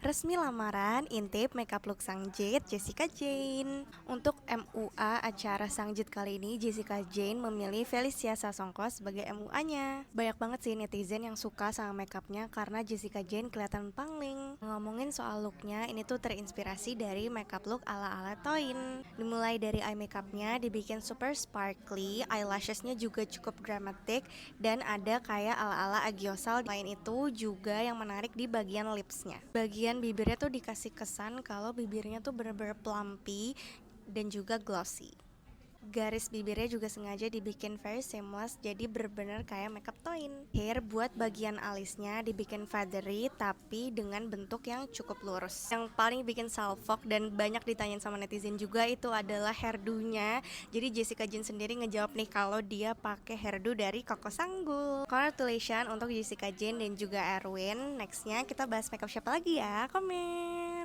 Resmi lamaran, intip makeup look Sang Jade, Jessica Jane. Untuk MUA acara Sang Jade kali ini, Jessica Jane memilih Felicia Sasongko sebagai MUA-nya. Banyak banget sih netizen yang suka sama makeupnya karena Jessica Jane kelihatan pangling. Ngomongin soal looknya, ini tuh terinspirasi dari makeup look ala-ala Toin. Dimulai dari eye makeupnya dibikin super sparkly, eyelashesnya juga cukup dramatic, dan ada kayak ala-ala agiosal. Selain itu juga yang menarik di bagian lipsnya. Bagian bibirnya tuh dikasih kesan kalau bibirnya tuh bener-bener plumpy dan juga glossy. Garis bibirnya juga sengaja dibikin very seamless, jadi bener-bener kayak makeup Toin. Hair buat bagian alisnya dibikin feathery tapi dengan bentuk yang cukup lurus. Yang paling bikin salfok dan banyak ditanyain sama netizen juga itu adalah hairdo-nya. Jadi Jessica Jane sendiri ngejawab nih kalau dia pakai hairdo dari Koko Sanggul. Congratulations untuk Jessica Jane dan juga Erwin. Nextnya kita bahas makeup siapa lagi ya? Komen.